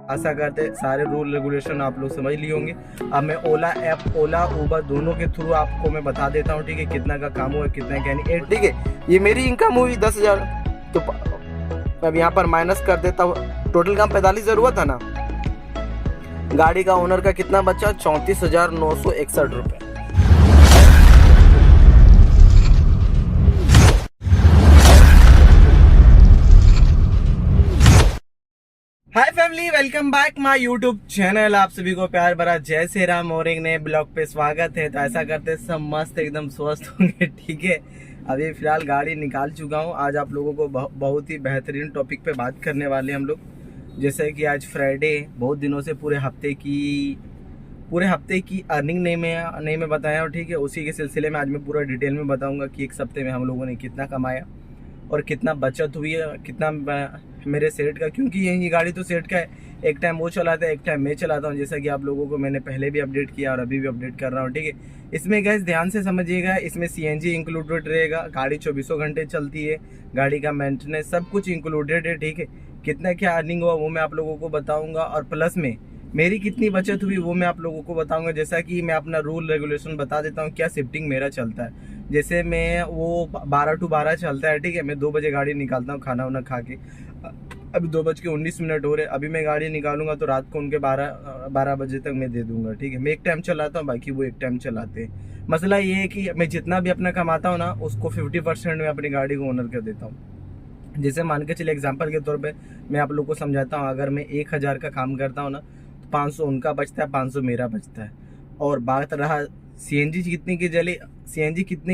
आशा करते सारे rule regulation आप लोग समझ लिए होंगे। अब मैं ओला ऐप, ओला उबर दोनों के थ्रू आपको मैं बता देता हूँ, ठीक है, कितना का काम हुआ कितना क्या नहीं। ठीक है, ये मेरी इनकम हुई 10,000, तो अब यहाँ पर माइनस कर देता हूँ। टोटल काम 45,000 हुआ था ना। गाड़ी का ओनर का कितना बचा? 34,961 रुपये। Hi family, welcome back my YouTube channel. आप सभी को प्यार भरा जय श्री राम और एक नए ब्लॉग पे स्वागत है। तो ऐसा करते सब मस्त एकदम स्वस्थ होंगे, ठीक है। अभी फिलहाल गाड़ी निकाल चुका हूँ। आज आप लोगों को बहुत ही बेहतरीन टॉपिक पे बात करने वाले हैं हम लोग। जैसे कि आज फ्राइडे, बहुत दिनों से पूरे हफ्ते की अर्निंग नहीं मैं बताया हूँ, ठीक है। उसी के सिलसिले में आज मैं पूरा डिटेल में बताऊंगा कि एक हफ्ते में हम लोगों ने कितना कमाया और कितना बचत हुई है, कितना मेरे सेठ का, क्योंकि ये गाड़ी तो सेठ का है। एक टाइम वो चलाता है, एक टाइम मैं चलाता हूँ, जैसा कि आप लोगों को मैंने पहले भी अपडेट किया और अभी भी अपडेट कर रहा हूँ, ठीक है। इसमें गैस ध्यान से समझिएगा, इसमें सीएनजी इंक्लूडेड रहेगा। गाड़ी 24 घंटे चलती है, गाड़ी का मेंटेनेंस सब कुछ इंक्लूडेड है, ठीक है। कितना क्या अर्निंग हुआ वो मैं आप लोगों को बताऊंगा, और प्लस में मेरी कितनी बचत हुई वो मैं आप लोगों को बताऊंगा। जैसा कि मैं अपना रूल रेगुलेशन बता देता हूँ, क्या शिफ्टिंग मेरा चलता है। जैसे मैं वो 12 to 12 चलता है, ठीक है। मैं 2 बजे गाड़ी निकालता हूँ खाना वाना खा के। अभी 2:19 हो रहे, अभी मैं गाड़ी निकालूंगा तो रात को उनके 12 बजे तक मैं दे दूंगा, ठीक है। मैं एक टाइम चलाता हूँ, बाकी वो एक टाइम चलाते हैं। मसला ये है कि मैं जितना भी अपना कमाता हूँ ना, उसको 50% में अपनी गाड़ी को ओनर कर देता हूँ। जैसे मान के चले एग्जाम्पल के तौर पे मैं आप लोग को समझाता हूँ, अगर मैं 1,000 का काम करता हूँ ना, तो 500 उनका बचता है, 500 मेरा बचता है। और बात रहा सीएनजी कितने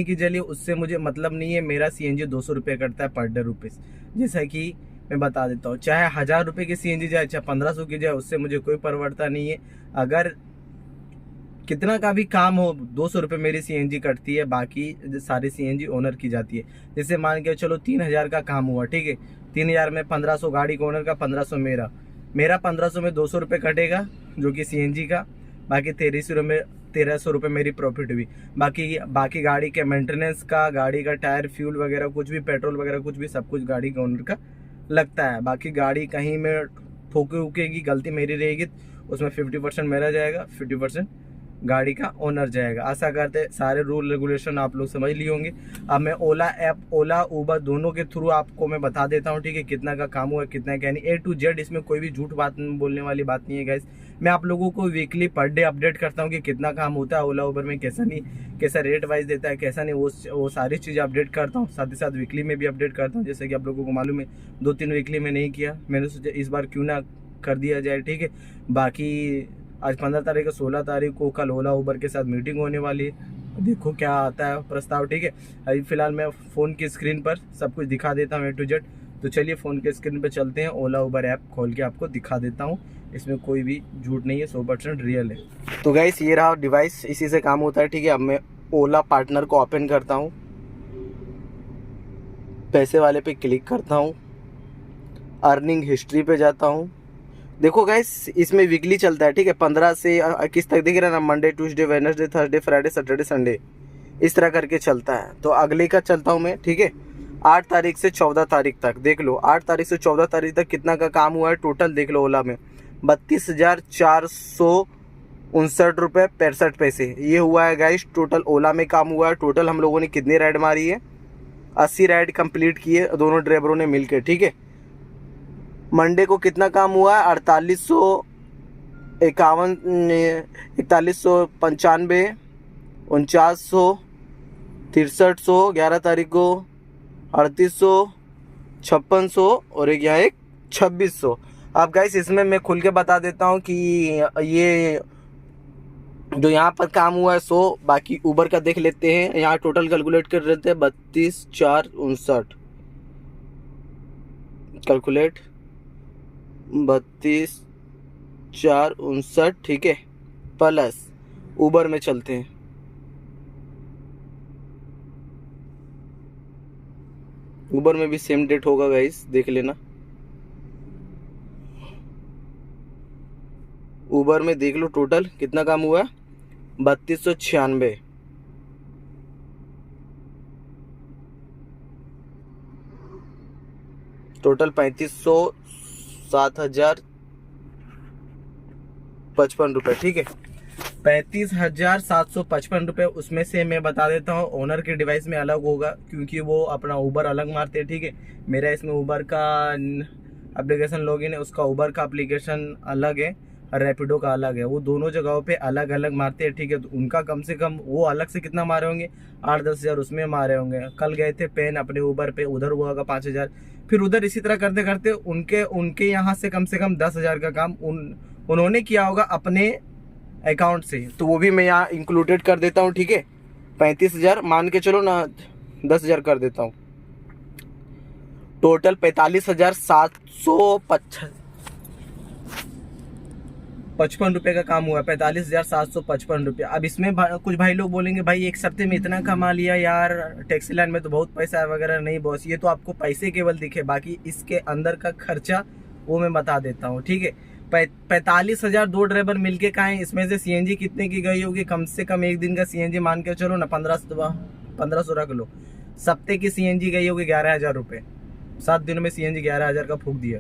की जली, उससे मुझे मतलब नहीं है। मेरा सीएनजी 200 रुपये करता है पर डे रुपीज़। जैसा कि मैं बता देता हूँ, चाहे 1,000 रुपये की सीएनजी जाए, चाहे 1,500 की जाए, उससे मुझे कोई परवड़ता नहीं है। अगर कितना का भी काम हो, 200 रुपये मेरी सीएनजी कटती है, बाकी सारी सीएनजी ओनर की जाती है। जैसे मान के चलो 3,000 का काम हुआ, ठीक है। 3,000 में 1,500 गाड़ी का ओनर का, 1,500 मेरा 1,500 में 200 रुपये कटेगा जो कि सीएनजी का। बाकी 1,300 रुपये मेरी प्रॉफिट हुई। बाकी गाड़ी के मेंटेनेंस का, गाड़ी का टायर, फ्यूल वगैरह कुछ भी, पेट्रोल वगैरह कुछ भी, सब कुछ गाड़ी के ओनर का लगता है। बाकी गाड़ी कहीं में ठोके उकेगी, गलती मेरी रहेगी, उसमें 50% मेरा जाएगा, 50% गाड़ी का ओनर जाएगा। आशा करते सारे रूल रेगुलेशन आप लोग समझ लिए होंगे। अब मैं ओला ऐप, ओला उबर दोनों के थ्रू आपको मैं बता देता हूँ, ठीक है, कितना का काम हुआ कितना क्या नहीं, A to Z। इसमें कोई भी झूठ बात बोलने वाली बात नहीं है गाइस। मैं आप लोगों को वीकली पर डे अपडेट करता हूँ कि कितना काम होता है ओला उबर में, कैसा रेट वाइज देता है, कैसा नहीं, वो सारी चीज़ें अपडेट करता हूँ। साथ ही साथ वीकली में भी अपडेट करता हूँ, जैसे कि आप लोगों को मालूम है 2-3 वीकली में नहीं किया, मैंने सोचा इस बार क्यों ना कर दिया जाए, ठीक है। बाकी आज 15 तारीख है, 16 तारीख को कल ओला उबर के साथ मीटिंग होने वाली है। देखो क्या आता है प्रस्ताव, ठीक है। अभी फिलहाल मैं फ़ोन की स्क्रीन पर सब कुछ दिखा देता हूँ A to Z। तो चलिए फ़ोन के स्क्रीन पर चलते हैं, ओला उबर ऐप खोल के आपको दिखा देता हूँ। इसमें कोई भी झूठ नहीं है, 100% रियल है। तो गाइस ये रहा डिवाइस, इसी से काम होता है, ठीक है। अब मैं ओला पार्टनर को ओपन करता हूँ, पैसे वाले पे क्लिक करता हूँ, अर्निंग हिस्ट्री पे जाता हूँ। देखो गाइस इसमें वीकली चलता है, ठीक है। 15 से 21 तक दिख रहा है ना, Monday, Tuesday, Wednesday, Thursday, Friday, Saturday, Sunday, इस तरह करके चलता है। तो अगले का चलता हूँ मैं, ठीक है। 8 तारीख से 14 तारीख तक देख लो, 8 तारीख से 14 तारीख तक कितना का काम हुआ है टोटल देख लो। ओला में 32,459 रुपये 65 पैसे ये हुआ है गाइस। टोटल ओला में काम हुआ है। टोटल हम लोगों ने कितनी राइड मारी है? 80 राइड कंप्लीट की है दोनों ड्राइवरों ने मिलकर, ठीक है। मंडे को कितना काम हुआ है? 4851, 4195, 4900, 6300, 11 तारीख को 3800, 5600 और एक यहाँ एक 2600। अब गाइस इसमें मैं खुल के बता देता हूँ कि ये जो यहाँ पर काम हुआ है 100, बाकी उबर का देख लेते हैं। यहाँ टोटल कैलकुलेट कर लेते हैं, 32,459 कैलकुलेट 32,459, ठीक है। प्लस उबर में चलते हैं, उबर में भी सेम डेट होगा गाइस, देख लेना। उबर में देख लो टोटल कितना काम हुआ है, 3296। टोटल 3500, 7,000, 55 रुपये, ठीक है। 35,755 रुपये, उसमें से मैं बता देता हूँ ओनर के डिवाइस में अलग होगा, क्योंकि वो अपना ऊबर अलग मारते हैं, ठीक है। मेरा इसमें ऊबर का एप्लीकेशन लॉगिन है, उसका ऊबर का एप्लीकेशन अलग है, रैपिडो का अलग है। वो दोनों जगहों पे अलग अलग मारते हैं, ठीक है। तो उनका कम से कम वो अलग से कितना मारे होंगे, 8-10 हज़ार उसमें मारे होंगे। कल गए थे पेन अपने ऊबर पे, उधर हुआ होगा 5,000, फिर उधर इसी तरह करते करते उनके यहाँ से कम 10 हज़ार का काम उन्होंने किया होगा अपने अकाउंट से। तो वो भी मैं यहाँ इंक्लूडेड कर देता हूँ, ठीक है। 35,000 मान के चलो ना, 10 हज़ार कर देता हूँ। टोटल 45,755 रुपये का काम हुआ, 45,755 रुपये। अब इसमें कुछ भाई लोग बोलेंगे भाई एक हफ्ते में इतना कमा लिया यार, टैक्सी लाइन में तो बहुत पैसा है वगैरह। नहीं बॉस, ये तो आपको पैसे केवल दिखे, बाकी इसके अंदर का खर्चा वो मैं बता देता हूँ, ठीक है। 45,000 दो ड्राइवर मिलके का है। इसमें से सीएनजी कितने की गई होगी, कम से कम एक दिन का सीएनजी मान के चलो ना, 1500 रख लो। सप्ते की सीएनजी गई होगी 11,000 रुपये। 7 दिनों में सीएनजी 11,000 का फूक दिया।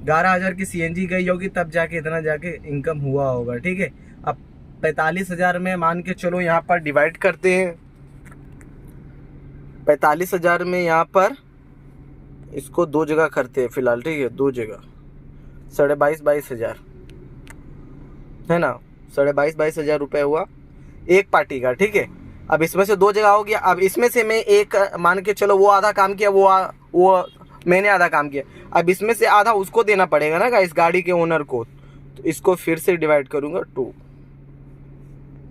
11,000 की सीएनजी गई होगी, तब जाके इतना जाके इनकम हुआ होगा, ठीक है। अब 45,000 में मान के चलो, यहाँ पर डिवाइड करते हैं। 45,000 में यहाँ पर इसको 2 जगह करते हैं फिलहाल, ठीक है। 2 जगह 22,500 हज़ार है ना, 22,500 हज़ार रुपये हुआ एक पार्टी का, ठीक है। अब इसमें से 2 जगह हो गया। अब इसमें से मैं एक मान के चलो, वो आधा काम किया, वो मैंने आधा काम किया। अब इसमें से आधा उसको देना पड़ेगा ना इस गाड़ी के ओनर को। तो इसको फिर से डिवाइड करूंगा 2।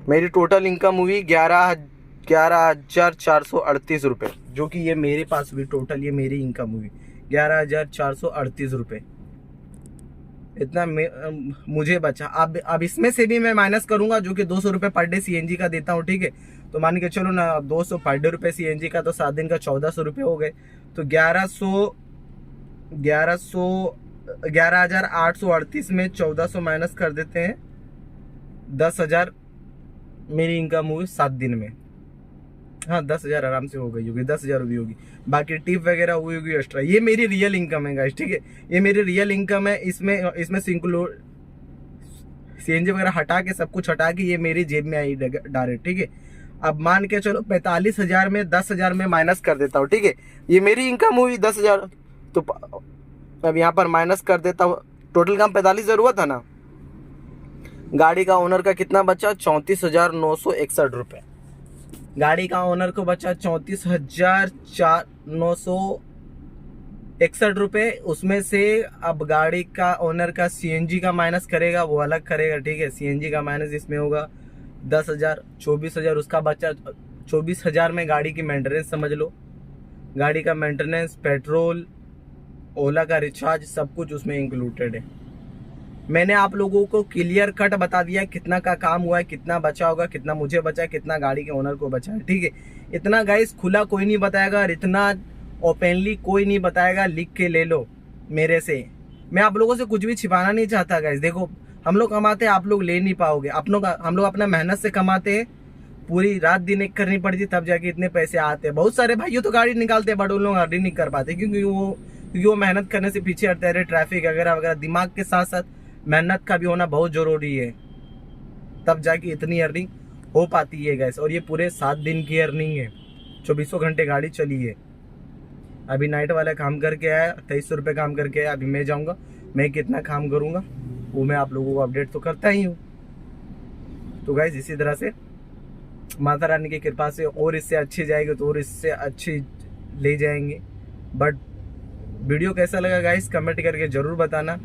मेरी टोटल इनकम हुई 11,438 रुपये, जो कि ये मेरे पास हुई टोटल। ये मेरी इनकम हुई 11,438 रुपये। इतना मुझे बचा। अब इसमें से भी मैं माइनस करूंगा, जो कि 200 रुपये पर डे सीएनजी का देता हूँ, ठीक है। तो मान के चलो ना, 200 पर डे रुपये सीएनजी का, तो 7 दिन का 1,400 रुपये हो गए। तो 11,838 में 1,400 माइनस कर देते हैं, 10,000 मेरी इनकम हुई 7 दिन में। हाँ, 10,000 आराम से हो गई होगी, 10,000 हुई होगी। बाकी टिप वगैरह हुई होगी एक्स्ट्रा। ये मेरी रियल इनकम है गाइस, ठीक है। ये मेरी रियल इनकम है। इसमें इंक्लूड सीएनजी वगैरह हटा के, सब कुछ हटा के ये मेरी जेब में आई डायरेक्ट, ठीक है। अब मान के चलो 45,000 में 10,000 में माइनस कर देता हूँ, ठीक है। ये मेरी इनकम हुई 10,000। तो अब यहाँ पर माइनस कर देता हूँ। टोटल काम 45,000 हुआ था ना। गाड़ी का ओनर का कितना बचा, 34,961 रुपये। गाड़ी का ओनर को बचा 34,961 रुपये। उसमें से अब गाड़ी का ओनर का सीएनजी का माइनस करेगा, वो अलग करेगा, ठीक है। सीएनजी का माइनस इसमें होगा 10,000, 24,000 उसका बचा। 24,000 में गाड़ी की मेंटेनेंस समझ लो, गाड़ी का मेंटेनेंस, पेट्रोल, ओला का रिचार्ज, सब कुछ उसमें इंक्लूडेड है। मैंने आप लोगों को क्लियर कट बता दिया कितना का काम हुआ है, कितना बचा होगा, कितना मुझे बचा है, कितना गाड़ी के ओनर को बचा है, ठीक है। इतना गाइस खुला कोई नहीं बताएगा, और इतना ओपनली कोई नहीं बताएगा। लिख के ले लो मेरे से। मैं आप लोगों से कुछ भी छिपाना नहीं चाहता गाइस। देखो, हम लोग कमाते हैं, आप लोग ले नहीं पाओगे। हम लोग अपना मेहनत से कमाते हैं, पूरी रात दिन एक करनी पड़ती, तब जाके इतने पैसे आते हैं। बहुत सारे भाइयों तो गाड़ी निकालते हैं, बट उन लोग अर्निंग नहीं कर पाते, क्योंकि वो मेहनत करने से पीछे हटते रहे। ट्रैफिक वगैरह वगैरह, दिमाग के साथ साथ मेहनत का भी होना बहुत जरूरी है, तब जाके इतनी अर्निंग हो पाती है गैस। और ये पूरे 7 दिन की अर्निंग है, 2400 घंटे गाड़ी चली है। अभी नाइट वाला काम करके आया, 2300 रुपये काम करके आया। अभी मैं जाऊंगा, मैं कितना काम करूंगा वो मैं आप लोगों को अपडेट तो करता ही हूँ। तो गाइस इसी तरह से माता रानी की कृपा से और इससे अच्छी जाएगी, तो और इससे अच्छी ले जाएंगे। बट वीडियो कैसा लगा गाइस, कमेंट करके जरूर बताना।